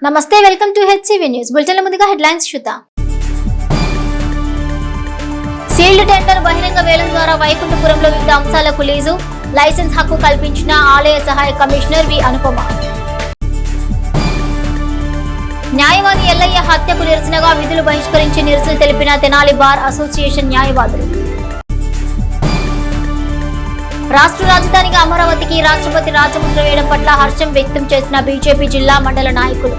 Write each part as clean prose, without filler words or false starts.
నమస్తే, welcome to HCV news bulletin. ముందుగా headlines చూద్దాం. సీల్డ్ టెండర్ బహిరంగ వేలం ద్వారా వైకుంఠపురంలో వివిధ అంశాలకు లీజు, లైసెన్స్ హక్కు కల్పించిన ఆలయ సహాయ కమిషనర్ వి అనుపమ. న్యాయవాది ఎల్లయ్య హత్యకు నిరసనగా విధులు బహిష్కరించి నిరసన తెలిపిన తెనాలి బార్ అసోసియేషన్ న్యాయవాదులు. రాష్ట్ర రాజధానిగా అమరావతికి రాష్ట్రపతి రాజముద్ర వేయడం పట్ల హర్షం వ్యక్తం చేసిన బీజేపీ జిల్లా మండల నాయకులు.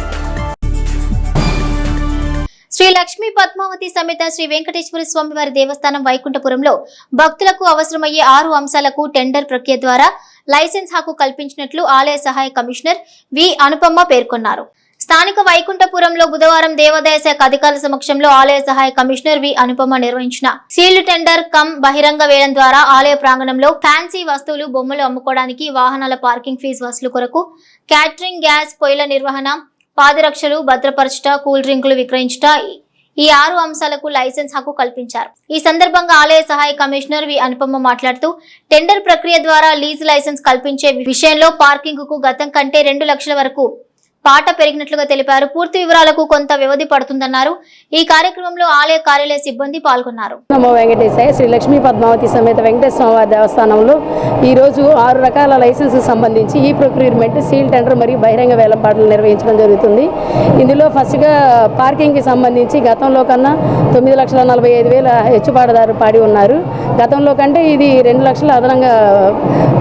శ్రీ లక్ష్మీ పద్మావతి సమేత శ్రీ వెంకటేశ్వర స్వామి వారి దేవస్థానం వైకుంఠపురంలో భక్తులకు అవసరమయ్యే 6 అంశాలకు టెండర్ ప్రక్రియ ద్వారా లైసెన్స్ హక్కు కల్పించినట్లు ఆలయ సహాయ కమిషనర్ వి అనుపమ పేర్కొన్నారు. స్థానిక వైకుంఠపురంలో బుధవారం దేవాదాయ శాఖ అధికారుల సమక్షంలో ఆలయ సహాయ కమిషనర్ వి అనుపమ నిర్వహించిన సీల్డ్ టెండర్ కమ్ బహిరంగ వేలం ద్వారా ఆలయ ప్రాంగణంలో ఫ్యాన్సీ వస్తువులు, బొమ్మలు అమ్ముకోవడానికి, వాహనాల పార్కింగ్ ఫీజు వసూలు కొరకు, క్యాటరింగ్, గ్యాస్ పొయ్యిల నిర్వహణ, పాదరక్షలు భద్రపరచుట, కూల్ డ్రింకులు విక్రయించుట ఈ 6 అంశాలకు లైసెన్స్ హక్కు కల్పించారు. ఈ సందర్భంగా ఆలయ సహాయ కమిషనర్ వి అనుపమ మాట్లాడుతూ టెండర్ ప్రక్రియ ద్వారా లీజ్ లైసెన్స్ కల్పించే విషయంలో పార్కింగ్ కు గతం కంటే 2 లక్షల వరకు పాట పెరిగినట్లుగా తెలిపారు. పూర్తి వివరాలకు కొంత వ్యవధి పడుతుందన్నారు. ఈ కార్యక్రమంలో ఆలయ కార్యాలయ సిబ్బంది పాల్గొన్నారు. నమో వెంకటేశాయ. శ్రీ లక్ష్మీ పద్మావతి సమేత వెంకటేశ్వర స్వామి దేవస్థానంలో ఈరోజు 6 రకాల లైసెన్సు సంబంధించి ఈ ప్రొక్యూర్మెంట్, సీల్ టెండర్ మరియు బహిరంగ వేలంపాటలు నిర్వహించడం జరుగుతుంది. ఇందులో ఫస్ట్గా పార్కింగ్కి సంబంధించి గతంలో కన్నా 9,45,000 హెచ్చుపాటదారు పాడి ఉన్నారు. గతంలో కంటే ఇది 2 లక్షల అదనంగా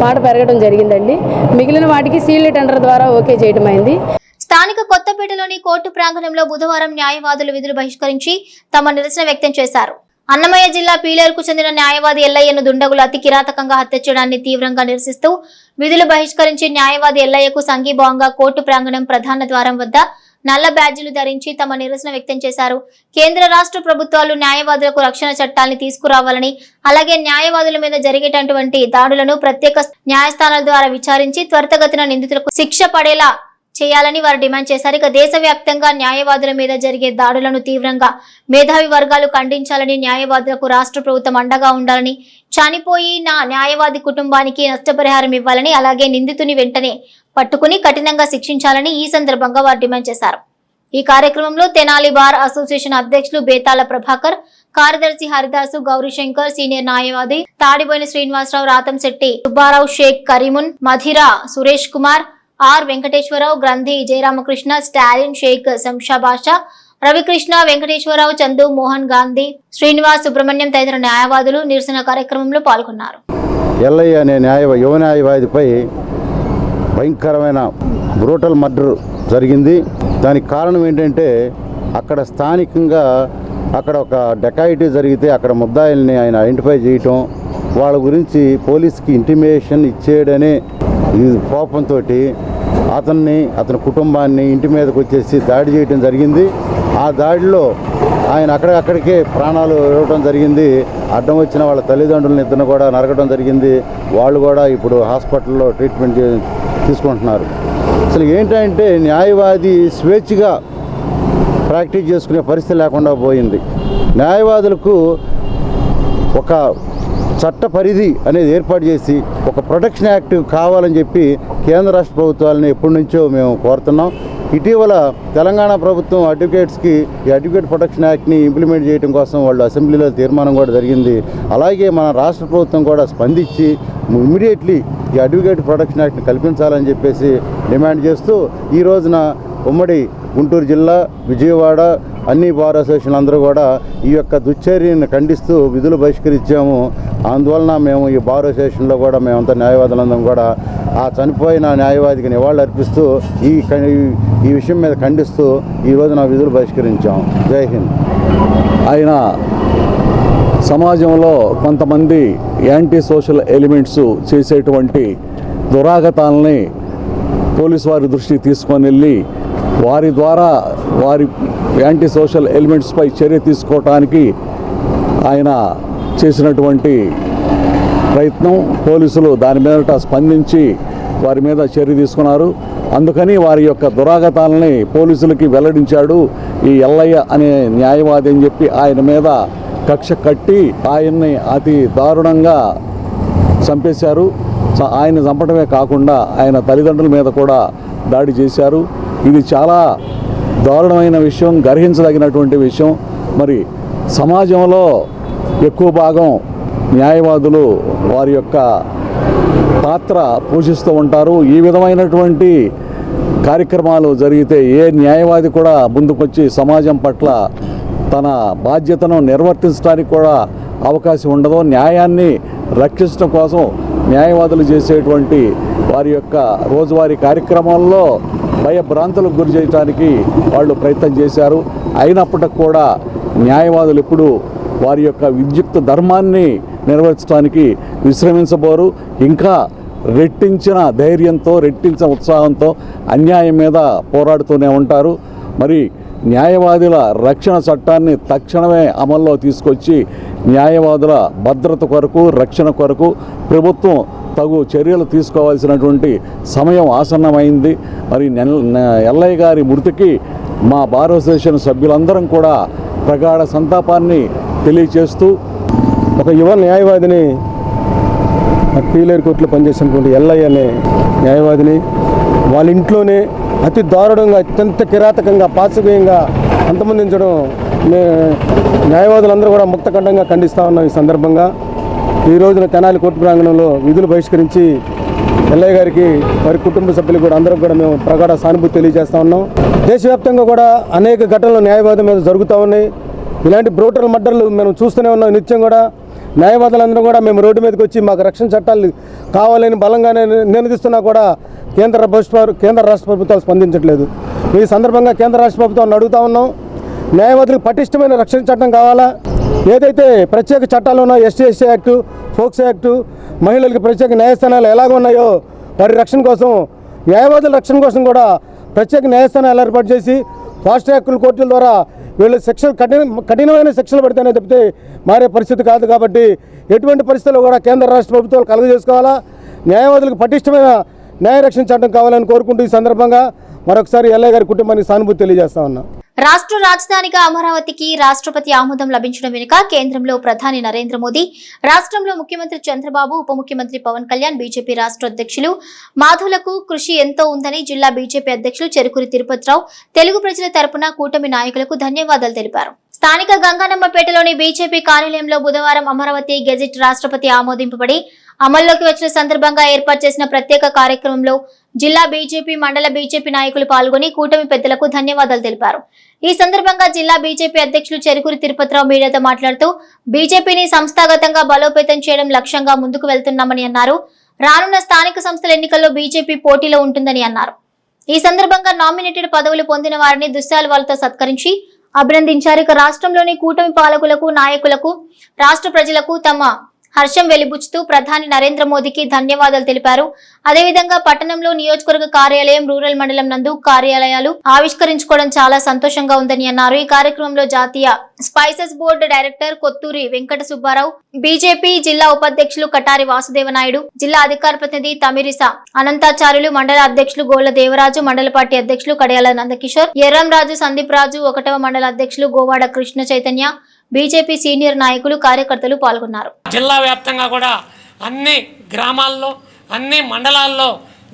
పాట పెరగడం జరిగిందండి. మిగిలిన వాటికి సీల్ టెండర్ ద్వారా ఓకే చేయడం అయింది. స్థానిక కొత్తపేటలోని కోర్టు ప్రాంగణంలో బుధవారం న్యాయవాదులు విధులు బహిష్కరించి తమ నిరసన వ్యక్తం చేశారు. అన్నమయ్య జిల్లా పీలేరుకు చెందిన న్యాయవాది ఎల్లయ్యను దుండగులు అతి కిరాతకంగా హత్య చేయడాన్ని తీవ్రంగా నిరసిస్తూ విధులు బహిష్కరించి న్యాయవాది ఎల్లయ్యకు సంఘీభావంగా కోర్టు ప్రాంగణం ప్రధాన ద్వారం వద్ద నల్ల బ్యాడ్జీలు ధరించి తమ నిరసన వ్యక్తం చేశారు. కేంద్ర రాష్ట్ర ప్రభుత్వాలు న్యాయవాదులకు రక్షణ చట్టాన్ని తీసుకురావాలని, అలాగే న్యాయవాదుల మీద జరిగేటటువంటి దాడులను ప్రత్యేక న్యాయస్థానాల ద్వారా విచారించి త్వరితగతిన నిందితులకు శిక్ష పడేలా చేయాలని వారు డిమాండ్ చేశారు. ఇక దేశవ్యాప్తంగా న్యాయవాదుల మీద జరిగే దాడులను తీవ్రంగా మేధావి వర్గాలు ఖండించాలని, న్యాయవాదులకు రాష్ట్ర ప్రభుత్వం అండగా ఉండాలని, చనిపోయిన న్యాయవాది కుటుంబానికి నష్టపరిహారం ఇవ్వాలని, అలాగే నిందితుని వెంటనే పట్టుకుని కఠినంగా శిక్షించాలని ఈ సందర్భంగా వారు డిమాండ్ చేశారు. ఈ కార్యక్రమంలో తెనాలి బార్ అసోసియేషన్ అధ్యక్షులు బేతాల ప్రభాకర్, కార్యదర్శి హరిదాసు, గౌరీశంకర్, సీనియర్ న్యాయవాది తాడిబోయిన శ్రీనివాసరావు, రాతంశెట్టి సుబ్బారావు, షేక్ కరీమున్, మధిరా సురేష్ కుమార్, ఆర్ వెంకటేశ్వరరావు, గ్రంథి జయరామకృష్ణ, స్టాలిన్, షేక్ శంషాబాషా, రవికృష్ణ, వెంకటేశ్వరరావు, చందు, మోహన్ గాంధీ, శ్రీనివాస్, సుబ్రహ్మణ్యం తదితర న్యాయవాదులు నిరసన కార్యక్రమంలో పాల్గొన్నారు. ఎల్లయ్య అనే యువ న్యాయవాదిపై భయంకరమైన బ్రూటల్ మర్డర్ జరిగింది. దానికి కారణం ఏంటంటే అక్కడ స్థానికంగా అక్కడ ఒక డెకాయిటీ జరిగితే అక్కడ ముద్దాయిల్ని ఆయన ఐడెంటిఫై చేయటం, వాళ్ళ గురించి పోలీస్కి ఇంటిమేషన్ ఇచ్చేయడనే ఈ కోపంతో అతని కుటుంబాన్ని ఇంటి మీదకి వచ్చేసి దాడి చేయడం జరిగింది. ఆ దాడిలో ఆయన అక్కడికే ప్రాణాలు ఇవ్వడం జరిగింది. అడ్డం వచ్చిన వాళ్ళ తల్లిదండ్రులను ఇద్దరు కూడా నరకడం జరిగింది. వాళ్ళు కూడా ఇప్పుడు హాస్పిటల్లో ట్రీట్మెంట్ తీసుకుంటున్నారు. అసలు ఏంటంటే న్యాయవాది స్వేచ్ఛగా ప్రాక్టీస్ చేసుకునే పరిస్థితి లేకుండా పోయింది. న్యాయవాదులకు ఒక చట్ట పరిధి అనేది ఏర్పాటు చేసి ఒక ప్రొటెక్షన్ యాక్ట్ కావాలని చెప్పి కేంద్ర రాష్ట్ర ప్రభుత్వాలని ఎప్పటి నుంచో మేము కోరుతున్నాం. ఇటీవల తెలంగాణ ప్రభుత్వం అడ్వకేట్స్కి ఈ అడ్వకేట్ ప్రొటెక్షన్ యాక్ట్ని ఇంప్లిమెంట్ చేయడం కోసం వాళ్ళు అసెంబ్లీలో తీర్మానం కూడా జరిగింది. అలాగే మన రాష్ట్ర ప్రభుత్వం కూడా స్పందించి ఇమ్మీడియట్లీ ఈ అడ్వకేట్ ప్రొటెక్షన్ యాక్ట్ని కల్పించాలని చెప్పేసి డిమాండ్ చేస్తూ ఈ రోజున ఉమ్మడి గుంటూరు జిల్లా, విజయవాడ అన్ని బార్ అసోసియేషన్లు అందరూ కూడా ఈ యొక్క దుశ్చర్యను ఖండిస్తూ విధులు బహిష్కరించాము. అందువలన మేము ఈ బార్ అసోసియేషన్లో కూడా మేమంతా న్యాయవాదులందరం కూడా ఆ చనిపోయిన న్యాయవాదికి నివాళులు అర్పిస్తూ ఈ విషయం మీద ఖండిస్తూ ఈ రోజున విధులు బహిష్కరించాము. జై హింద్. ఆయన సమాజంలో కొంతమంది యాంటీ సోషల్ ఎలిమెంట్స్ చేసేటువంటి దురాగతాలని పోలీసు వారి దృష్టికి తీసుకొని వెళ్ళి వారి ద్వారా వారి యాంటీ సోషల్ ఎలిమెంట్స్పై చర్య తీసుకోవటానికి ఆయన చేసినటువంటి ప్రయత్నం పోలీసులు దాని మీద స్పందించి వారి మీద చర్య తీసుకున్నారు. అందుకని వారి యొక్క దురాగతాలని పోలీసులకి వెల్లడించాడు ఈ ఎల్లయ్య అనే న్యాయవాది అని చెప్పి ఆయన మీద కక్ష కట్టి ఆయన్ని అతి దారుణంగా చంపేశారు. ఆయన చంపడమే కాకుండా ఆయన తల్లిదండ్రుల మీద కూడా దాడి చేశారు. ఇది చాలా దారుణమైన విషయం, గర్హించదగినటువంటి విషయం. మరి సమాజంలో ఎక్కువ భాగం న్యాయవాదులు వారి యొక్క పాత్ర పోషిస్తూ ఉంటారు. ఈ విధమైనటువంటి కార్యక్రమాలు జరిగితే ఏ న్యాయవాది కూడా ముందుకొచ్చి సమాజం పట్ల తన బాధ్యతను నిర్వర్తించడానికి కూడా అవకాశం ఉండదు. న్యాయాన్ని రక్షించడం కోసం న్యాయవాదులు చేసేటువంటి వారి యొక్క రోజువారీ కార్యక్రమాల్లో భయభ్రాంతులకు గురి చేయడానికి వాళ్ళు ప్రయత్నం చేశారు. అయినప్పటికీ కూడా న్యాయవాదులు ఎప్పుడూ వారి యొక్క విద్యుక్త ధర్మాన్ని నిర్వహించడానికి విశ్రమించబోరు. ఇంకా రెట్టించిన ధైర్యంతో, రెట్టించిన ఉత్సాహంతో అన్యాయం మీద పోరాడుతూనే ఉంటారు. మరి న్యాయవాదుల రక్షణ చట్టాన్ని తక్షణమే అమల్లో తీసుకొచ్చి న్యాయవాదుల భద్రత కొరకు, రక్షణ కొరకు ప్రభుత్వం తగు చర్యలు తీసుకోవాల్సినటువంటి సమయం ఆసన్నమైంది. మరి ఎల్లయ్య గారి మృతికి మా బార్ అసోసియేషన్ సభ్యులందరం కూడా ప్రగాఢ సంతాపాన్ని తెలియచేస్తూ, ఒక యువ న్యాయవాదిని పీలేరు కోర్టులో పనిచేసినటువంటి ఎల్లయ్య అనే న్యాయవాదిని వాళ్ళ ఇంట్లోనే అతి దారుణంగా, అత్యంత కిరాతకంగా, పాశవికంగా అంతమొందించడం న్యాయవాదులందరూ కూడా ముక్తఖండంగా ఖండిస్తూ ఉన్నాం. ఈ సందర్భంగా ఈ రోజున తెనాలి కోర్టు ప్రాంగణంలో విధులు బహిష్కరించి ఎల్లయ్య గారికి వారి కుటుంబ సభ్యులు కూడా అందరూ కూడా మేము ప్రగాఢ సానుభూతి తెలియజేస్తూ ఉన్నాం. దేశవ్యాప్తంగా కూడా అనేక ఘటనలు న్యాయవాదం మీద జరుగుతూ ఉన్నాయి. ఇలాంటి బ్రూటల్ మర్డర్లు మనం చూస్తూనే ఉన్నాం. నిత్యం కూడా న్యాయవాదులందరూ కూడా మేము రోడ్డు మీదకి వచ్చి మాకు రక్షణ చట్టాలు కావాలని బలంగానే నినదిస్తున్నా కూడా కేంద్ర రాష్ట్ర ప్రభుత్వాలు స్పందించట్లేదు. ఈ సందర్భంగా కేంద్ర రాష్ట్ర ప్రభుత్వాన్ని అడుగుతూ ఉన్నాం, న్యాయవాదులకు పటిష్టమైన రక్షణ చట్టం కావాలా? ఏదైతే ప్రత్యేక చట్టాలు ఉన్నాయో, ఎస్సీ యాక్టు, ఫోక్సో యాక్టు, మహిళలకు ప్రత్యేక న్యాయస్థానాలు ఎలాగ ఉన్నాయో వారి రక్షణ కోసం, న్యాయవాదుల రక్షణ కోసం కూడా ప్రత్యేక న్యాయస్థానాలు ఏర్పాటు చేసి ఫాస్ట్ ట్రాక్ కోర్టుల ద్వారా వీళ్ళు శిక్షలు కఠినమైన శిక్షలు పెడితేనే తప్పితే మారే పరిస్థితి కాదు. కాబట్టి ఎటువంటి పరిస్థితుల్లో కూడా కేంద్ర రాష్ట్ర ప్రభుత్వాలు కలుగజేసుకోవాలా, న్యాయవాదులకు పటిష్టమైన న్యాయ రక్షణ చట్టం కావాలని కోరుకుంటూ ఈ సందర్భంగా మరొకసారి ఎల్లయ్య గారి కుటుంబానికి సానుభూతి తెలియజేస్తా ఉన్నా. రాష్ట్ర రాజధానిగా అమరావతికి రాష్ట్రపతి ఆమోదం లభించడం వెనుక కేంద్రంలో ప్రధాని నరేంద్ర మోదీ, రాష్ట్రంలో ముఖ్యమంత్రి చంద్రబాబు, ఉప ముఖ్యమంత్రి పవన్ కళ్యాణ్, బీజేపీ రాష్ట్ర అధ్యక్షులు మాధవులకు కృషి ఎంతో ఉందని జిల్లా బీజేపీ అధ్యక్షులు చెరుకూరి తిరుపతిరావు తెలుగు ప్రజల తరపున కూటమి నాయకులకు ధన్యవాదాలు తెలిపారు. స్థానిక గంగానమ్మపేటలోని బీజేపీ కార్యాలయంలో బుధవారం అమరావతి గెజిట్ రాష్ట్రపతి ఆమోదింపబడి అమల్లోకి వచ్చిన సందర్భంగా ఏర్పాటు చేసిన ప్రత్యేక కార్యక్రమంలో జిల్లా బీజేపీ, మండల బీజేపీ నాయకులు పాల్గొని కూటమి పెద్దలకు ధన్యవాదాలు తెలిపారు. ఈ సందర్భంగా జిల్లా బీజేపీ అధ్యక్షులు చెరుకూరి తిరుపతిరావు మీడియాతో మాట్లాడుతూ బీజేపీని సంస్థాగతంగా బలోపేతం చేయడం లక్ష్యంగా ముందుకు వెళ్తున్నామని అన్నారు. రానున్న స్థానిక సంస్థల ఎన్నికల్లో బీజేపీ పోటీలో ఉంటుందని అన్నారు. ఈ సందర్భంగా నామినేటెడ్ పదవులు పొందిన వారిని దుశ్శాలువాలతో సత్కరించి అభినందించారు. ఇక రాష్ట్రంలోని కూటమి పాలకులకు, నాయకులకు, రాష్ట్ర ప్రజలకు తమ హర్షం వెలిబుచ్చుతూ ప్రధాని నరేంద్ర మోదీకి ధన్యవాదాలు తెలిపారు. అదేవిధంగా పట్టణంలో నియోజకవర్గ కార్యాలయం, రూరల్ మండలం నందు కార్యాలయాలు ఆవిష్కరించుకోవడం చాలా సంతోషంగా ఉందని అన్నారు. ఈ కార్యక్రమంలో జాతీయ spices board director Kothuri Venkata Subbarao, BJP జిల్లా ఉపాధ్యక్షులు కటారి వాసుదేవ నాయుడు, జిల్లా అధికార ప్రతినిధి తమిరిస అనంతాచార్యులు, మండల అధ్యక్షులు గోళ్ల దేవరాజు, మండల పార్టీ అధ్యక్షులు కడియాల నందకిషోర్, ఎర్రంరాజు, సందీప్ రాజు, 1వ మండల అధ్యక్షులు గోవాడ కృష్ణ చైతన్య, బీజేపీ సీనియర్ నాయకులు, కార్యకర్తలు పాల్గొన్నారు. జిల్లా వ్యాప్తంగా కూడా అన్ని గ్రామాల్లో, అన్ని మండలాల్లో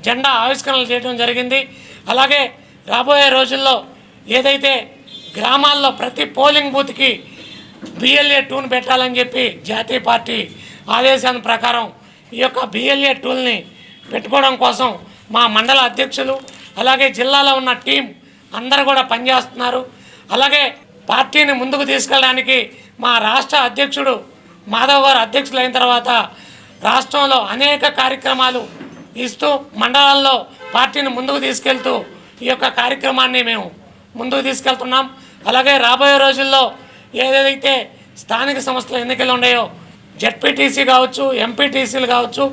జెండా ఆవిష్కరణలు చేయడం జరిగింది. అలాగే రాబోయే రోజుల్లో ఏదైతే గ్రామాల్లో ప్రతి పోలింగ్ బూత్కి BLA టూల్ని పెట్టాలని చెప్పి జాతీయ పార్టీ ఆదేశాల ప్రకారం ఈ యొక్క BLA టూల్ని పెట్టుకోవడం కోసం మా మండల అధ్యక్షులు, అలాగే జిల్లాలో ఉన్న టీం అందరూ కూడా పనిచేస్తున్నారు. అలాగే పార్టీని ముందుకు తీసుకెళ్ళడానికి మా రాష్ట్ర అధ్యక్షుడు మాధవ్ గారు అధ్యక్షులు అయిన తర్వాత రాష్ట్రంలో అనేక కార్యక్రమాలు ఇస్తూ మండలాల్లో పార్టీని ముందుకు తీసుకెళ్తూ ఈ యొక్క కార్యక్రమాన్ని మేము ముందుకు తీసుకెళ్తున్నాం. అలాగే రాబోయే రోజుల్లో ఏదైతే స్థానిక సంస్థల ఎన్నికలు ఉన్నాయో, జెడ్పీటీసీ కావచ్చు, ఎంపీటీసీలు కావచ్చు,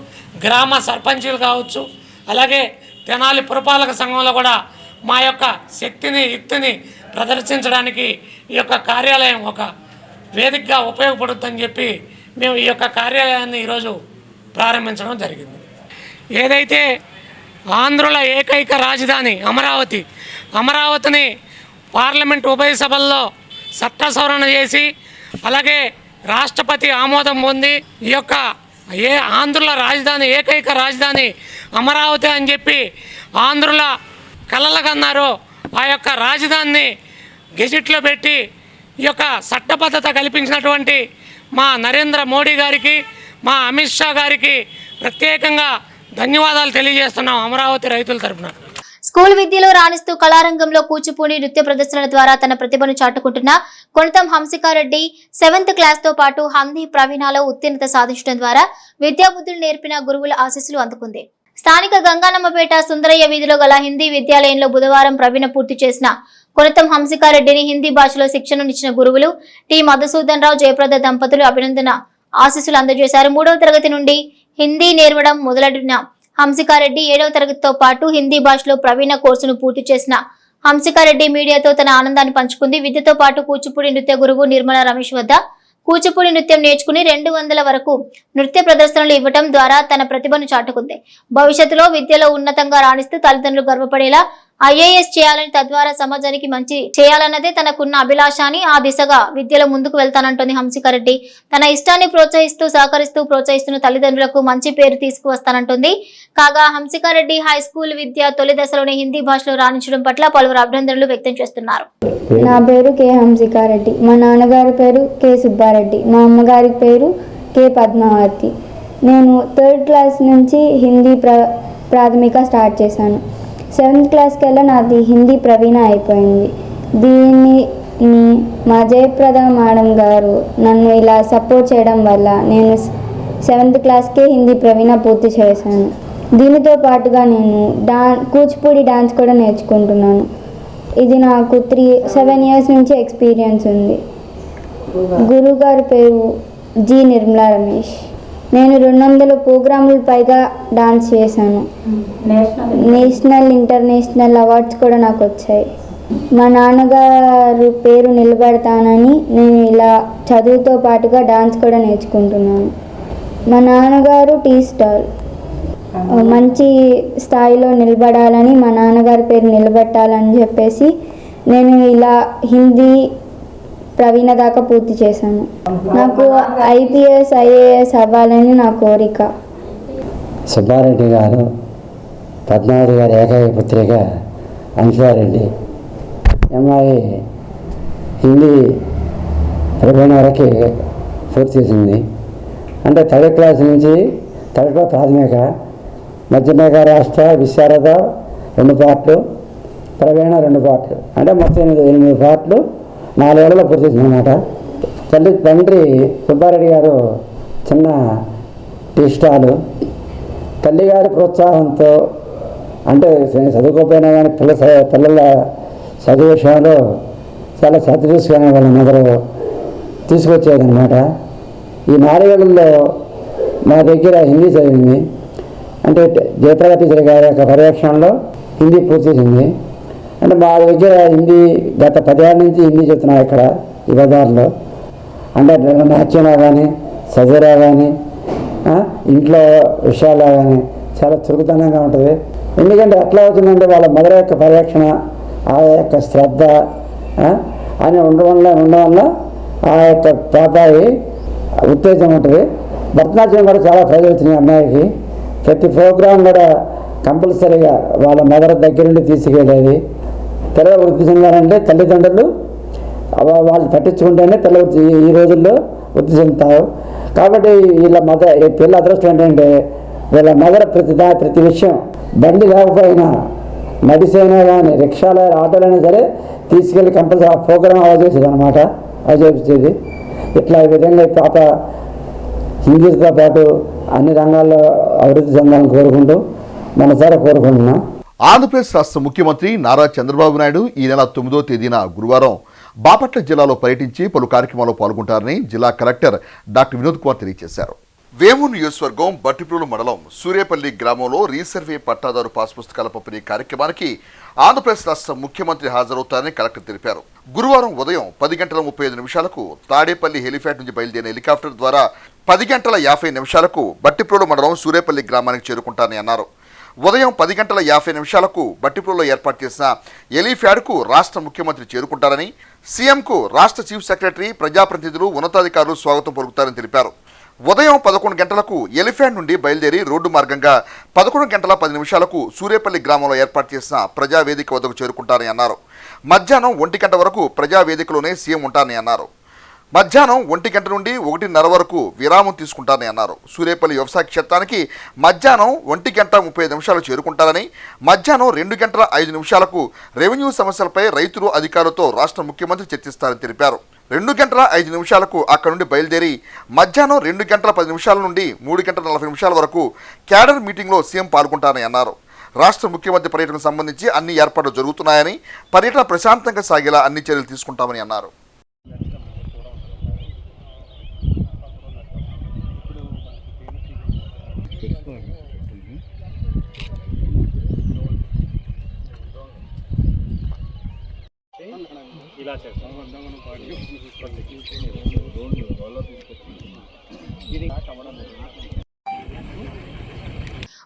గ్రామ సర్పంచులు కావచ్చు, అలాగే తెనాలి పురపాలక సంఘంలో కూడా మా యొక్క శక్తిని, యుక్తిని ప్రదర్శించడానికి ఈ యొక్క కార్యాలయం ఒక వేదికగా ఉపయోగపడుతుందని చెప్పి మేము ఈ యొక్క కార్యాలయాన్ని ఈరోజు ప్రారంభించడం జరిగింది. ఏదైతే ఆంధ్రుల ఏకైక రాజధాని అమరావతిని పార్లమెంట్ ఉభయ సభల్లో చట్ట సవరణ చేసి, అలాగే రాష్ట్రపతి ఆమోదం పొంది ఈ యొక్క ఆంధ్రుల రాజధాని, ఏకైక రాజధాని అమరావతి అని చెప్పి ఆంధ్రుల కలలుగన్నారో ఆ యొక్క రాజధానిని గెజిట్లో పెట్టి ఈ యొక్క చట్టబద్ధత కల్పించినటువంటి మా నరేంద్ర మోడీ గారికి, మా అమిత్ షా గారికి ప్రత్యేకంగా ధన్యవాదాలు తెలియజేస్తున్నాం అమరావతి రైతుల తరఫున. స్కూల్ విద్యలో రాణిస్తూ కళారంగంలో కూచిపూడి నృత్య ప్రదర్శనల ద్వారా తన ప్రతిభను చాటుకుంటున్న కొణతం హంసికారెడ్డి 7th క్లాస్ తో పాటు హిందీ ప్రవీణాలో ఉత్తీర్ణత సాధించడం ద్వారా విద్యాబుద్ధులు నేర్పిన గురువుల ఆశీస్సులు అందుకుంది. స్థానిక గంగానమ్మపేట సుందరయ్య వీధిలో గల హిందీ విద్యాలయంలో బుధవారం ప్రవీణ పూర్తి చేసిన కొణతం హంసికారెడ్డిని హిందీ భాషలో శిక్షణనిచ్చిన గురువులు టి మధుసూదన్ రావు, జయప్రద దంపతులు అభినందన ఆశీస్సులు అందజేశారు. 3వ తరగతి నుండి హిందీ నేర్వడం మొదలెట్టిన హంసికారెడ్డి 7వ తరగతితో పాటు హిందీ భాషలో ప్రవీణ కోర్సును పూర్తి చేసిన హంసికారెడ్డి మీడియాతో తన ఆనందాన్ని పంచుకుంది. విద్యతో పాటు కూచిపూడి నృత్య గురువు నిర్మలా రమేష్ వద్ద కూచిపూడి నృత్యం నేర్చుకుని 200 వరకు నృత్య ప్రదర్శనలు ఇవ్వడం ద్వారా తన ప్రతిభను చాటుకుంది. భవిష్యత్తులో విద్యలో ఉన్నతంగా రాణిస్తూ తల్లిదండ్రులు గర్వపడేలా IAS చేయాలని, తద్వారా సమాజానికి మంచి చేయాలన్నదే తనకున్న అభిలాష అని, ఆ దిశగా విద్యలో ముందుకు వెళ్తానంటోంది హంసికారెడ్డి. తన ఇష్టాన్ని ప్రోత్సహిస్తున్న తల్లిదండ్రులకు మంచి పేరు తీసుకువస్తానంటోంది. కాగా హంసికారెడ్డి హై స్కూల్ విద్య తొలి దశలోనే హిందీ భాషలో రాణించడం పట్ల పలువురు అభినందనలు వ్యక్తం చేస్తున్నారు. నా పేరు కె హంసికారెడ్డి, మా నాన్నగారి పేరు కె సుబ్బారెడ్డి, మా అమ్మగారి పేరు కె పద్మావతి. నేను 3rd క్లాస్ నుంచి హిందీ ప్రాథమిక స్టార్ట్ చేశాను. 7th క్లాస్కి వెళ్ళా నాది హిందీ ప్రవీణ అయిపోయింది. దీన్ని మా జయప్రద మేడం గారు నన్ను ఇలా సపోర్ట్ చేయడం వల్ల నేను 7th క్లాస్కే హిందీ ప్రవీణ పూర్తి చేశాను. దీనితో పాటుగా నేను కూచిపూడి డాన్స్ కూడా నేర్చుకుంటున్నాను. ఇది నాకు 7 ఇయర్స్ నుంచి ఎక్స్పీరియన్స్ ఉంది. గురువుగారి పేరు జి నిర్మలా రమేష్. నేను 200 ప్రోగ్రాములు పైగా డాన్స్ చేశాను. నేషనల్, ఇంటర్నేషనల్ అవార్డ్స్ కూడా నాకు వచ్చాయి. మా నాన్నగారు పేరు నిలబెడతానని నేను ఇలా చదువుతో పాటుగా డాన్స్ కూడా నేర్చుకుంటున్నాను. మా నాన్నగారు టీ స్టాల్, మంచి స్థాయిలో నిలబడాలని, మా నాన్నగారి పేరు నిలబెట్టాలని చెప్పేసి నేను ఇలా హిందీ ప్రవీణ దాకా పూర్తి చేశాను. నాకు IPS, IAS అవ్వాలని నా కోరిక. సుబ్బారెడ్డి గారు, పద్మావతి గారి ఏకైక పుత్రిక హంసికారెడ్డి అమ్మాయి హిందీ ప్రవీణ వరకు పూర్తి చేసింది. అంటే 3rd క్లాస్ నుంచి 3rd ప్రాథమిక, మధ్యమిక, రాష్ట్ర, విశారద 2 పార్ట్లు, ప్రవీణ 2 పార్ట్లు, అంటే మొత్తం 8 పార్ట్లు 4 ఏళ్లలో పూర్తి చేసింది అన్నమాట. తండ్రి సుబ్బారెడ్డి గారు చిన్న టీ స్టాలు. తల్లిగారి ప్రోత్సాహంతో, అంటే చదువుకోకపోయినా కానీ పిల్లల చదువు విషయంలో చాలా శ్రద్ధ చూసుకునే వాళ్ళ మొదలు తీసుకొచ్చేదన్నమాట. ఈ 4 ఏళ్లలో మా దగ్గర హిందీ చదివింది. అంటే జయప్రద టీచర్ గారి యొక్క పర్యవేక్షణలో హిందీ పూర్తి చేసింది. అంటే మా దగ్గర హిందీ గత 10 ఏళ్ళ నుంచి హిందీ చెప్తున్నాను ఇక్కడ ఈ బజార్లో. అంటే నాట్యంలో కానీ, చదువులో కానీ, ఇంట్లో విషయాల్లో కానీ చాలా చురుకుతనంగా ఉంటుంది. ఎందుకంటే ఎట్లా అవుతుందంటే వాళ్ళ మదర్ యొక్క పర్యవేక్షణ, ఆ యొక్క శ్రద్ధ అని ఉండడం వల్ల ఆ యొక్క పాపాయి ఉత్తేజం ఉంటుంది. భరతనాట్యం కూడా చాలా ప్రైజ్ అవుతుంది అమ్మాయికి. ప్రతి ప్రోగ్రాం కూడా కంపల్సరీగా వాళ్ళ మదర్ దగ్గరుండి తీసుకెళ్ళేది. పిల్లలు వృద్ధి చెందాలంటే తల్లిదండ్రులు వాళ్ళు పట్టించుకుంటేనే పిల్లలు ఈ రోజుల్లో వృద్ధి చెందుతారు. కాబట్టి వీళ్ళ పిల్లల అదృష్టం ఏంటంటే వీళ్ళ మదర్ ప్రతి విషయం, బండి లేకపోయినా, నడిసైనా కానీ, రిక్షాలో, ఆటోలైనా సరే తీసుకెళ్ళి కంపల్సరీ ఆ ప్రోగ్రాం అవజేసేది అనమాట. అవజేసేది ఇట్లా ఈ విధంగా పాప హిందీతో పాటు అన్ని రంగాల్లో అభివృద్ధి చెందాలని కోరుకుంటూ మనసారా కోరుకుంటున్నాం. ఆంధ్రప్రదేశ్ రాష్ట్ర ముఖ్యమంత్రి నారా చంద్రబాబు నాయుడు ఈ నెల 9వ తేదీన గురువారం బాపట్ల జిల్లాలో పర్యటించి పలు కార్యక్రమాల్లో పాల్గొంటారని జిల్లా కలెక్టర్ డాక్టర్ వినోద్ కుమార్ తెలియజేశారు. వేమూరు నియోజకవర్గం బట్టిప్రోలు మండలం సూర్యపల్లి గ్రామంలో రీసర్వే పట్టాదారు పాస్ పుస్తకాల పంపిణీ కార్యక్రమానికి ఆంధ్రప్రదేశ్ రాష్ట్ర ముఖ్యమంత్రి హాజరవుతారని కలెక్టర్ తెలిపారు. గురువారం ఉదయం 10:35 తాడేపల్లి హెలిప్యాడ్ నుంచి బయలుదేరిన హెలికాప్టర్ ద్వారా 10:50 బట్టిప్రోలు మండలం సూర్యపల్లి గ్రామానికి చేరుకుంటారని అన్నారు. ఉదయం 10:50 బట్టిప్రోలులో ఏర్పాటు చేసిన హెలిప్యాడ్కు రాష్ట్ర ముఖ్యమంత్రి చేరుకుంటారని, సీఎంకు రాష్ట్ర చీఫ్ సెక్రటరీ, ప్రజాప్రతినిధులు, ఉన్నతాధికారులు స్వాగతం పలుకుతారని తెలిపారు. ఉదయం 11 గంటలకు ఎలిఫెంట్ నుండి బయలుదేరి రోడ్డు మార్గంగా 11 గంటల 10 నిమిషాలకు సూర్యపల్లి గ్రామంలో ఏర్పాటు చేసిన ప్రజావేదిక వద్దకు చేరుకుంటారని అన్నారు. మధ్యాహ్నం 1 గంట వరకు ప్రజావేదికలోనే సీఎం ఉంటారని అన్నారు. మధ్యాహ్నం 1 గంట నుండి 1:30 వరకు విరామం తీసుకుంటారని అన్నారు. సూర్యపల్లి వ్యవసాయ క్షేత్రానికి మధ్యాహ్నం 1 గంట 35 నిమిషాలు చేరుకుంటారని, మధ్యాహ్నం 2 గంటల 5 నిమిషాలకు రెవెన్యూ సమస్యలపై రైతులు అధికారులతో రాష్ట్ర ముఖ్యమంత్రి చర్చిస్తారని తెలిపారు. 2 గంటల 5 నిమిషాలకు అక్కడి నుండి బయలుదేరి మధ్యాహ్నం 2 గంటల 10 నిమిషాల నుండి 3 గంటల 40 నిమిషాల వరకు క్యాడర్ మీటింగ్లో సీఎం పాల్గొంటారని అన్నారు. రాష్ట్ర ముఖ్యమంత్రి పర్యటనకు సంబంధించి అన్ని ఏర్పాట్లు జరుగుతున్నాయని, పర్యటన ప్రశాంతంగా సాగేలా అన్ని చర్యలు తీసుకుంటామని అన్నారు.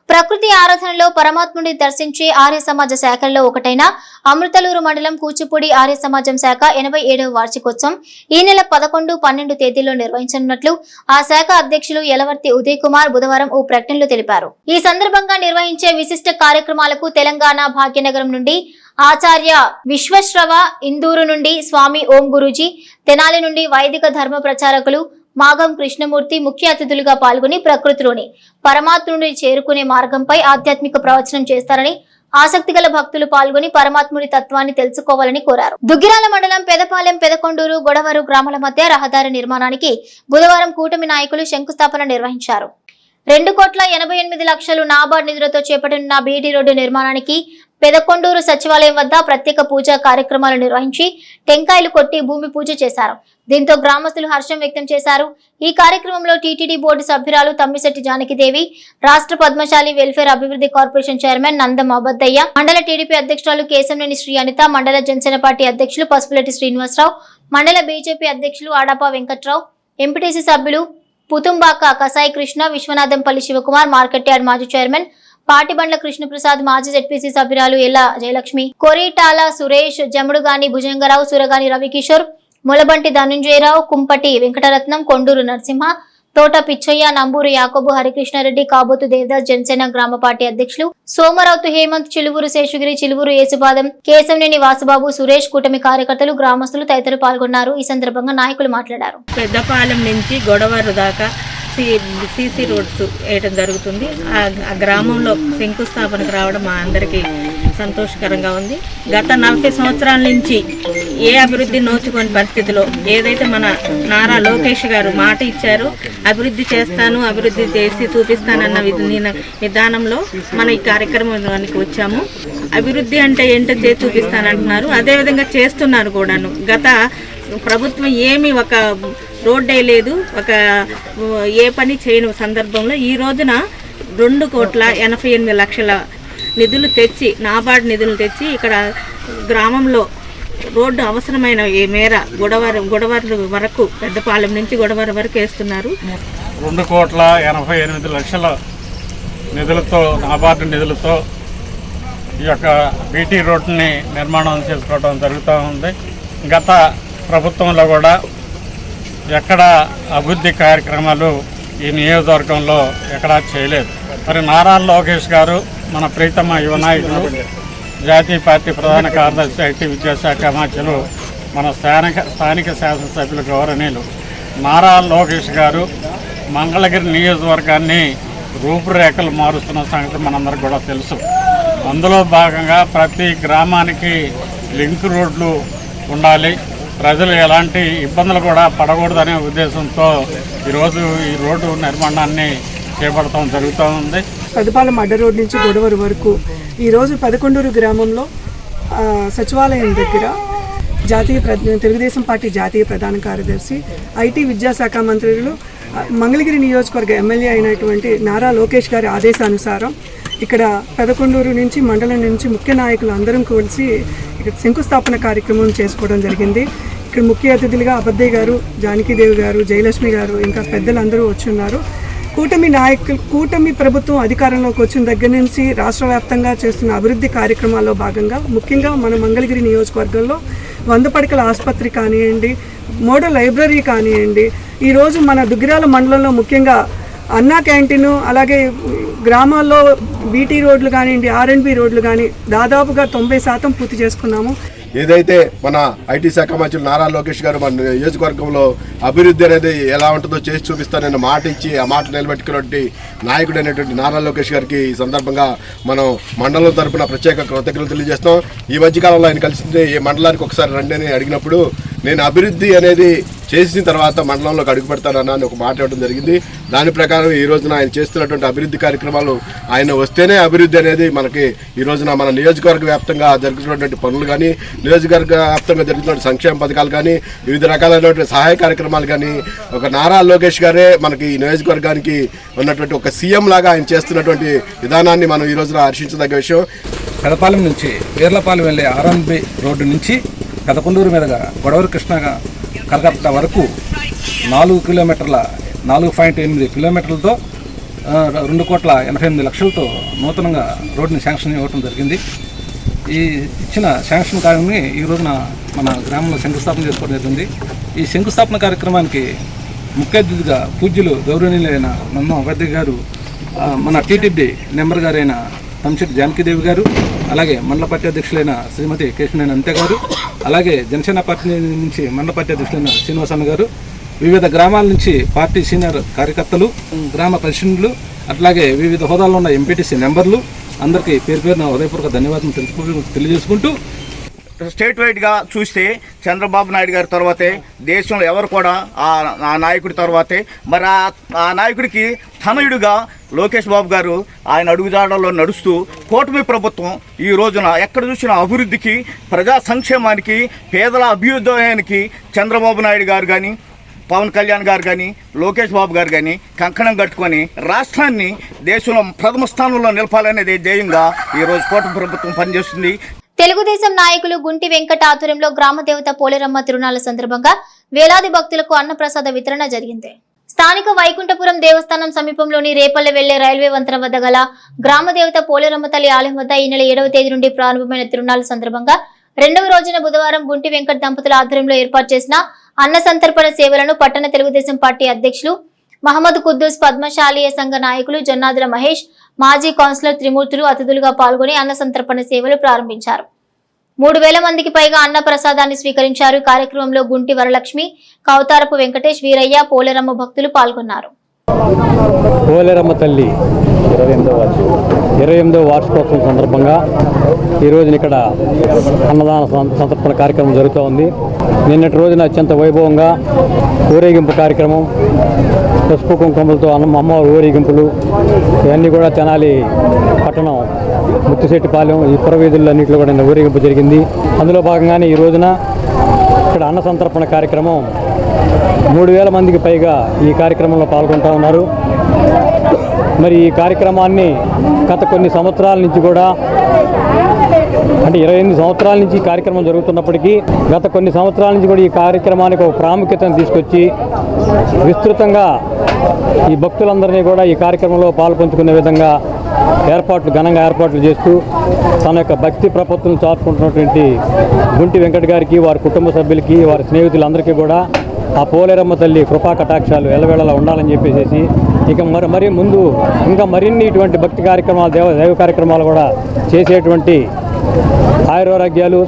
ప్రకృతి ఆరాధనలో పరమాత్ముడిని దర్శించే ఆర్య సమాజ శాఖల్లో ఒకటైన అమృతలూరు మండలం కూచిపూడి ఆర్య సమాజం శాఖ 87వ వార్షికోత్సవం ఈ నెల 11, 12 తేదీల్లో నిర్వహించనున్నట్లు ఆ శాఖ అధ్యక్షులు యలవర్తి ఉదయ్ కుమార్ బుధవారం ఓ ప్రకటనలో తెలిపారు. ఈ సందర్భంగా నిర్వహించే విశిష్ట కార్యక్రమాలకు తెలంగాణ భాగ్యనగరం నుండి ఆచార్య విశ్వశ్రవ, ఇందూరు నుండి స్వామి ఓం గురూజీ, తెనాలి నుండి వైదిక ధర్మ ప్రచారకులు మాగం కృష్ణమూర్తి ముఖ్య అతిథులుగా పాల్గొని ప్రకృతిలోని పరమాత్ముడిని చేరుకునే మార్గంపై ఆధ్యాత్మిక ప్రవచనం చేస్తారని, ఆసక్తిగల భక్తులు పాల్గొని పరమాత్ముడి తత్వాన్ని తెలుసుకోవాలని కోరారు. దుగ్గిరాల మండలం పెదపాలెం, పెదకొండూరు, గొడవరు గ్రామాల మధ్య రహదారి నిర్మాణానికి బుధవారం కూటమి నాయకులు శంకుస్థాపన నిర్వహించారు. 2,88,00,000 నాబార్డ్ నిధులతో చేపట్టనున్న బీటీ రోడ్డు నిర్మాణానికి పెదకొండూరు సచివాలయం వద్ద ప్రత్యేక పూజా కార్యక్రమాలు నిర్వహించి టెంకాయలు కొట్టి భూమి పూజ చేశారు. దీంతో గ్రామస్తులు హర్షం వ్యక్తం చేశారు. ఈ కార్యక్రమంలో టీటీడీ బోర్డు సభ్యురాలు తమ్మిశెట్టి జానకిదేవి, రాష్ట్ర పద్మశాలి వెల్ఫేర్ అభివృద్ధి కార్పొరేషన్ చైర్మన్ నందం అబద్దయ్య, మండల టీడీపీ అధ్యక్షురాలు కేశంనేని శ్రీ అనిత, మండల జనసేన పార్టీ అధ్యక్షులు పసుపులెట్టి శ్రీనివాసరావు, మండల బీజేపీ అధ్యక్షులు ఆడప వెంకట్రావు, ఎంపీటీసీ సభ్యులు పుతుంబాక కసాయి కృష్ణ, విశ్వనాథంపల్లి శివకుమార్, మార్కెట్ యార్డ్ మాజీ చైర్మన్ పాటిబండ్ల కృష్ణప్రసాద్, మాజీ జెడ్పీసీ సభ్యురాలు ఎల్ల జయలక్ష్మి, కొరిటాల సురేష్, జముడుగాని భుజంగరావు, సురగాని రవికిషోర్, ములబంటి ధనుంజయరావు, కుంపటి వెంకటరత్నం, కొండూరు నరసింహ, తోట పిచ్చయ్య, నంబూరు యాకోబు, హరికృష్ణారెడ్డి, కాబోతు దేవదాస్, జనసేన గ్రామ పార్టీ అధ్యక్షులు సోమరావుతు హేమంత్, చిలువూరు శేషగిరి, చిలువూరు యేసుపాదం, కేశంనేని వాసుబాబు, సురేష్, కూటమి కార్యకర్తలు, గ్రామస్తులు తదితరులు పాల్గొన్నారు. ఈ సందర్భంగా నాయకులు మాట్లాడారు. పెద్దపాలెం నుంచి గొడవరు దాకా సీసీ రోడ్స్ వేయడం జరుగుతుంది. ఆ గ్రామంలో శంకుస్థాపనకు రావడం మా అందరికీ సంతోషకరంగా ఉంది. గత 40 సంవత్సరాల నుంచి ఏ అభివృద్ధి నోచుకోని పరిస్థితిలో ఏదైతే మన నారా లోకేష్ గారు మాట ఇచ్చారో అభివృద్ధి చేస్తాను, అభివృద్ధి చేసి చూపిస్తానన్న విధానంలో మన ఈ కార్యక్రమానికి వచ్చాము. అభివృద్ధి అంటే ఏంటో చేసి చూపిస్తానంటున్నారు, అదేవిధంగా చేస్తున్నారు కూడాను. గత ప్రభుత్వం ఏమి ఒక రోడ్డే లేదు, ఒక ఏ పని చేయని సందర్భంలో ఈ రోజున 2,88,00,000 నిధులు తెచ్చి, నాబార్డ్ నిధులు తెచ్చి ఇక్కడ గ్రామంలో రోడ్డు అవసరమైన మేర గొడవరు వరకు, పెద్దపాలెం నుంచి గొడవరు వరకు వేస్తున్నారు. 2,88,00,000 నిధులతో, నాబార్డు నిధులతో ఈ యొక్క బీటీ రోడ్డుని నిర్మాణం చేసుకోవడం జరుగుతూ ఉంది. గత ప్రభుత్వంలో కూడా ఎక్కడ అభివృద్ధి కార్యక్రమాలు ఈ నియోజకవర్గంలో ఎక్కడా చేయలేదు. మరి నారా లోకేష్ గారు, మన ప్రీతమ యువ నాయకులు, జాతీయ పార్టీ ప్రధాన కార్యదర్శి, ఐటీ విద్యాశాఖ మంత్రులు, మన స్థానిక శాసనసభ్యులు గౌరవనీయులు నారా లోకేష్ గారు మంగళగిరి నియోజకవర్గాన్ని రూపురేఖలు మారుస్తున్న సంగతి మనందరికీ కూడా తెలుసు. అందులో భాగంగా ప్రతి గ్రామానికి లింక్ రోడ్లు ఉండాలి, ప్రజలు ఎలాంటి ఇబ్బందులు కూడా పడకూడదనే ఉద్దేశంతో ఈరోజు ఈ రోడ్డు నిర్మాణాన్ని చేపడటం జరుగుతూ ఉంది. పెదపాలెం అడ్డ రోడ్ నుంచి గొడవరు వరకు ఈరోజు పెదకొండూరు గ్రామంలో సచివాలయం దగ్గర తెలుగుదేశం పార్టీ జాతీయ ప్రధాన కార్యదర్శి, ఐటీ విద్యాశాఖ మంత్రులు, మంగళగిరి నియోజకవర్గ ఎమ్మెల్యే అయినటువంటి నారా లోకేష్ గారి ఆదేశానుసారం ఇక్కడ పెదకొండూరు నుంచి, మండలం నుంచి ముఖ్య నాయకులు అందరం కలిసి ఇక్కడ శంకుస్థాపన కార్యక్రమం చేసుకోవడం జరిగింది. ఇక్కడ ముఖ్య అతిథులుగా అబద్దయ్య గారు, జానకీదేవి గారు, జయలక్ష్మి గారు, ఇంకా పెద్దలందరూ వచ్చున్నారు. కూటమి ప్రభుత్వం అధికారంలోకి వచ్చిన దగ్గర నుంచి రాష్ట్ర వ్యాప్తంగా చేస్తున్న అభివృద్ధి కార్యక్రమాల్లో భాగంగా ముఖ్యంగా మన మంగళగిరి నియోజకవర్గంలో 100 పడకల ఆసుపత్రి కానివ్వండి, మోడల్ లైబ్రరీ కానివ్వండి, ఈరోజు మన దుగ్గిరాల మండలంలో ముఖ్యంగా అన్నా క్యాంటీను, అలాగే గ్రామాల్లో బీటీ రోడ్లు కానివ్వండి, ఆర్ఎండ్బి రోడ్లు కానీ దాదాపుగా 90% పూర్తి చేసుకున్నాము. ఏదైతే మన ఐటీ శాఖ మంత్రులు నారా లోకేష్ గారు మన నియోజకవర్గంలో అభివృద్ధి అనేది ఎలా ఉంటుందో చేసి చూపిస్తానని మాట ఇచ్చి ఆ మాట నిలబెట్టుకున్నటువంటి నాయకుడు అనేటువంటి నారా లోకేష్ గారికి ఈ సందర్భంగా మనం మండలం తరఫున ప్రత్యేక కృతజ్ఞతలు తెలియజేస్తాం. ఈ మధ్యకాలంలో ఆయన కలిసి ఈ మండలానికి ఒకసారి రండి అని అడిగినప్పుడు నేను అభివృద్ధి అనేది చేసిన తర్వాత మండలంలోకి అడుగు పెడతానని ఒక మాట ఇవ్వడం జరిగింది. దాని ప్రకారం ఈ రోజున ఆయన చేస్తున్నటువంటి అభివృద్ధి కార్యక్రమాలు ఆయన వస్తేనే అభివృద్ధి అనేది మనకి ఈ రోజున మన నియోజకవర్గ వ్యాప్తంగా జరుగుతున్నటువంటి పనులు కానీ, నియోజకవర్గ వ్యాప్తంగా జరుగుతున్న సంక్షేమ పథకాలు కానీ, వివిధ రకాలైనటువంటి సహాయ కార్యక్రమాలు కానీ ఒక నారా లోకేష్ గారే మనకి ఈ నియోజకవర్గానికి ఉన్నటువంటి ఒక సీఎం లాగా ఆయన చేస్తున్నటువంటి విధానాన్ని మనం ఈ రోజున హర్షించదగ్గ విషయం. పెదపాలెం నుంచి వీర్లపాలెం వెళ్ళే ఆర్ఎండ్బి రోడ్డు నుంచి పెదకొండూరు మీదుగా గొడవరి కృష్ణ కలకత్తా వరకు 4 కిలోమీటర్ల 4.8 కిలోమీటర్లతో 2,88,00,000తో నూతనంగా రోడ్డుని శాంక్షన్ ఇవ్వడం జరిగింది. ఈ ఇచ్చిన శాంక్షన్ కార్యక్రమాన్ని ఈ రోజున మన గ్రామంలో శంకుస్థాపన చేసుకోవడం జరిగింది. ఈ శంకుస్థాపన కార్యక్రమానికి ముఖ్య అతిథిగా పూజ్యులు గౌరవనీయులైన నన్ను వైద్య గారు, మన టీటీడీ నెంబర్ గారైన తమ్మిశెట్టి జానకీదేవి గారు, అలాగే మండల పార్టీ అధ్యక్షులైన శ్రీమతి కేశవనేని అంతే గారు, అలాగే జనసేన పార్టీ నుంచి మండల పార్టీ అధ్యక్షులైన శ్రీనివాసన్న గారు, వివిధ గ్రామాల నుంచి పార్టీ సీనియర్ కార్యకర్తలు, గ్రామ ప్రెసిడెంట్లు, అట్లాగే వివిధ హోదాల్లో ఉన్న ఎంపీటీసీ మెంబర్లు అందరికీ పేరు పేరున హృదయపూర్వక ధన్యవాదాలు తెలియజేసుకుంటూ, స్టేట్ వైడ్గా చూస్తే చంద్రబాబు నాయుడు గారి తర్వాతే దేశంలో ఎవరు కూడా ఆ నాయకుడి తర్వాతే, మరి ఆ నాయకుడికి తనయుడిగా లోకేష్ బాబు గారు ఆయన అడుగుజాడల్లో నడుస్తూ కూటమి ప్రభుత్వం ఈ రోజున ఎక్కడ చూసిన అభివృద్ధికి, ప్రజా సంక్షేమానికి, పేదల అభ్యుదయానికి చంద్రబాబు నాయుడు గారు కానీ, పవన్ కళ్యాణ్ గారు కానీ, లోకేష్ బాబు గారు కానీ కంకణం కట్టుకొని రాష్ట్రాన్ని దేశంలో ప్రథమ స్థానంలో నిలపాలనేది ధ్యేయంగా ఈరోజు కూటమి ప్రభుత్వం పనిచేస్తుంది. తెలుగుదేశం నాయకులు గుంటి వెంకట ఆధ్వర్యంలో గ్రామదేవత పోలేరమ్మ తిరునాళ్ల సందర్భంగా వేలాది భక్తులకు అన్నప్రసాద వితరణ జరిగింది. స్థానిక వైకుంఠపురం దేవస్థానం సమీపంలోని రేపల్లె వెళ్లే రైల్వే వంతెన వద్ద గల గ్రామదేవత పోలేరమ్మ తల్లి ఆలయం వద్ద ఈ నెల 7వ తేదీ నుండి ప్రారంభమైన తిరునాళ్ల సందర్భంగా 2వ రోజున బుధవారం గుంటి వెంకట దంపతుల ఆధ్వర్యంలో ఏర్పాటు చేసిన అన్న సంతర్పణ సేవలను పట్టణ తెలుగుదేశం పార్టీ అధ్యక్షులు మహమ్మద్ కుద్దూస్, పద్మశాలీయ సంఘ నాయకులు జన్నాదుల మహేష్, మాజీ కౌన్సిలర్ త్రిమూర్తులు అతిథులుగా పాల్గొని అన్న సంతర్పణ సేవలు ప్రారంభించారు. 3,000 మందికి పైగా అన్న ప్రసాదాన్ని స్వీకరించారు. కార్యక్రమంలో గుంటి వరలక్ష్మి, కౌతారపు వెంకటేష్, వీరయ్య, పోలేరమ్మ భక్తులు పాల్గొన్నారు. పోలేరమ్మ తల్లి 28వ వార్షికోత్సవం సందర్భంగా ఈరోజు ఇక్కడ అన్నదాన సంతర్పణ కార్యక్రమం జరుగుతూ ఉంది. నిన్నటి రోజున అత్యంత వైభవంగా ఊరేగింపు కార్యక్రమం, పసుపు కుంకుమలతో అమ్మవారి ఊరేగింపులు ఇవన్నీ కూడా తెనాలి పట్టణం ముత్తిశెట్టిపాలెం ఈ పురవీధుల్లో అన్నింటిలో కూడా నిన్న ఊరేగింపు జరిగింది. అందులో భాగంగానే ఈ రోజున ఇక్కడ అన్న సంతర్పణ కార్యక్రమం 3,000 మందికి పైగా ఈ కార్యక్రమంలో పాల్గొంటూ ఉన్నారు. మరి ఈ కార్యక్రమాన్ని గత కొన్ని సంవత్సరాల నుంచి కూడా, అంటే 28 సంవత్సరాల నుంచి ఈ కార్యక్రమం జరుగుతున్నప్పటికీ గత కొన్ని సంవత్సరాల నుంచి కూడా ఈ కార్యక్రమానికి ఒక ప్రాముఖ్యతను తీసుకొచ్చి విస్తృతంగా ఈ భక్తులందరినీ కూడా ఈ కార్యక్రమంలో పాల్పంచుకునే విధంగా ఘనంగా ఏర్పాట్లు చేస్తూ తన యొక్క భక్తి ప్రపత్తులను చాటుకుంటున్నటువంటి గుంటి వెంకట గారికి, వారి కుటుంబ సభ్యులకి, వారి స్నేహితులందరికీ కూడా ఆ పోలేరమ్మ తల్లి కృపా కటాక్షాలు ఎల్లవేళలా ఉండాలని చెప్పేసి ఇక మరి ముందు ఇంకా మరిన్ని ఇటువంటి భక్తి కార్యక్రమాలు, దైవ కార్యక్రమాలు కూడా చేసేటువంటి ఆయురారోగ్యాలు,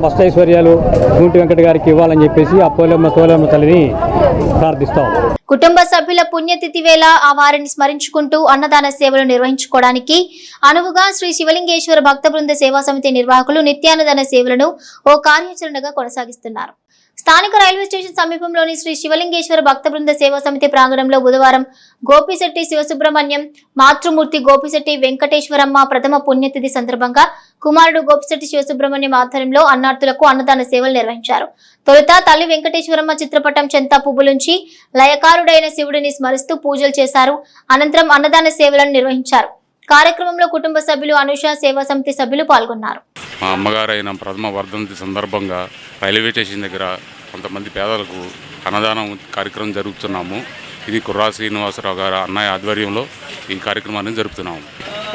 అష్టైశ్వర్యాలు గుంటి వెంకట గారికి ఇవ్వాలని చెప్పేసి ఆ పోలేరమ్మ తల్లిని ప్రార్థిస్తాం. కుటుంబ సభ్యుల పుణ్యతిథి వేళ ఆ వారిని స్మరించుకుంటూ అన్నదాన సేవలు నిర్వహించుకోవడానికి అనువుగా శ్రీ శివలింగేశ్వర భక్త బృంద సేవా సమితి నిర్వాహకులు నిత్యాన్నదాన సేవలను ఓ కార్యాచరణగా కొనసాగిస్తున్నారు. స్థానిక రైల్వే స్టేషన్ సమీపంలోని శ్రీ శివలింగేశ్వర భక్త బృంద సేవా సమితి ప్రాంగణంలో బుధవారం గోపిశెట్టి శివసుబ్రహ్మణ్యం, మాతృమూర్తి గోపిశెట్టి వెంకటేశ్వరమ్మ ప్రథమ పుణ్యతిథి సందర్భంగా కుమారుడు గోపిశెట్టి శివసుబ్రహ్మణ్యం ఆధ్వర్యంలో అన్నార్థులకు అన్నదాన సేవలు నిర్వహించారు. తొలుత తల్లి వెంకటేశ్వరమ్మ చిత్రపటం చెంత పువ్వులుంచి లయకారుడైన శివుడిని స్మరిస్తూ పూజలు చేశారు. అనంతరం అన్నదాన సేవలను నిర్వహించారు. కార్యక్రమంలో కుటుంబ సభ్యులు, అనుష సేవా సమితి సభ్యులు పాల్గొన్నారు. మా అమ్మగారైన ప్రథమ వర్ధంతి సందర్భంగా రైల్వే స్టేషన్ దగ్గర కొంతమంది పేదలకు అన్నదానం కార్యక్రమం జరుపుతున్నాము. ఇది కుర్రా శ్రీనివాసరావు గారు అన్నయ్య ఆధ్వర్యంలో ఈ కార్యక్రమాన్ని జరుపుతున్నాము.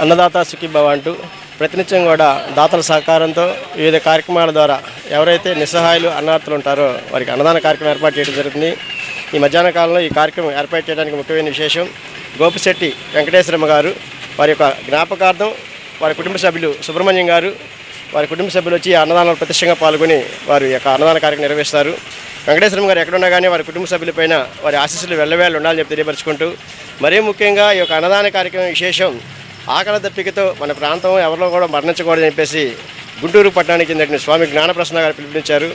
అన్నదాత సుఖీభవ అంటూ ప్రతినిత్యం కూడా దాతల సహకారంతో వివిధ కార్యక్రమాల ద్వారా ఎవరైతే నిస్సహాయులు అన్నార్థులు ఉంటారో వారికి అన్నదాన కార్యక్రమం ఏర్పాటు చేయడం జరుగుతుంది. ఈ మధ్యాహ్న కాలంలో ఈ కార్యక్రమం ఏర్పాటు చేయడానికి ముఖ్యమైన విశేషం గోపిశెట్టి వెంకటేశ్వరమ్మ గారు వారి యొక్క జ్ఞాపకార్థం వారి కుటుంబ సభ్యులు సుబ్రహ్మణ్యం గారు వారి కుటుంబ సభ్యులు వచ్చి అన్నదానంలో ప్రత్యక్షంగా పాల్గొని వారి యొక్క అన్నదాన కార్యక్రమం నిర్వహిస్తారు. వెంకటేశ్వరమ్మ గారు ఎక్కడున్నా కానీ వారి కుటుంబ సభ్యులపైన వారి ఆశీస్సులు వెళ్ళవేళ్ళు ఉండాలని చెప్పి తెలియపరుచుకుంటూ మరీ ముఖ్యంగా ఈ యొక్క అన్నదాన కార్యక్రమం విశేషం ఆకలి దప్పికతో మన ప్రాంతం ఎవరిలో కూడా మరణించకూడదని చెప్పేసి గుంటూరు పట్టణానికి చెందిన స్వామి జ్ఞానప్రసన్న గారు పిలుపునిచ్చారు.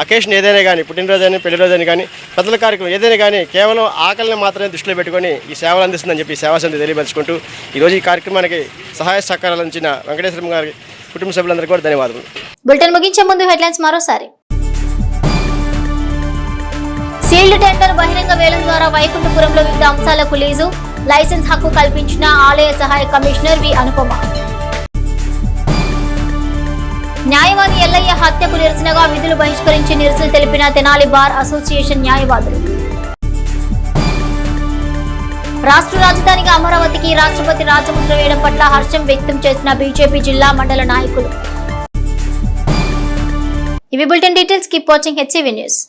అకేషన్ ఏదైనా కానీ పుట్టినరోజని పెళ్లి రోజని కానీ పెద్దల కార్యక్రమం ఏదైనా కానీ కేవలం ఆకలిని మాత్రమే దృష్టిలో పెట్టుకొని ఈ సేవలు అందిస్తుందని చెప్పి సేవా సమితి తెలియపరుచుకుంటూ ఈరోజు ఈ కార్యక్రమానికి సహాయ సహకారాలు అందించిన వెంకటేశ్వరమ్మ గారి కుటుంబ సభ్యులందరికీ కూడా ధన్యవాదాలు. బులెటిన్ ముగించే ముందు హెడ్లైన్స్ మరోసారి. సీల్డ్ టెండర్ బహిరంగ వేలం ద్వారా వైకుంఠపురంలో వివిధ అంశాలకు లీజు, లైసెన్స్ హక్కు కల్పించిన ఆలయ సహాయ కమిషనర్ వి అనుపమ. న్యాయవాది ఎల్లయ్య హత్యకు నిరసనగా విధులు బహిష్కరించి నిరసన తెలిపిన తెనాలి బార్ అసోసియేషన్ న్యాయవాదులు. రాష్ట్ర రాజధానిగా అమరావతికి రాష్ట్రపతి రాజముద్ర వేయడం పట్ల హర్షం వ్యక్తం చేసిన బీజేపీ జిల్లా మండల నాయకులు. ఇవి bulletin details. Keep watching HCV news.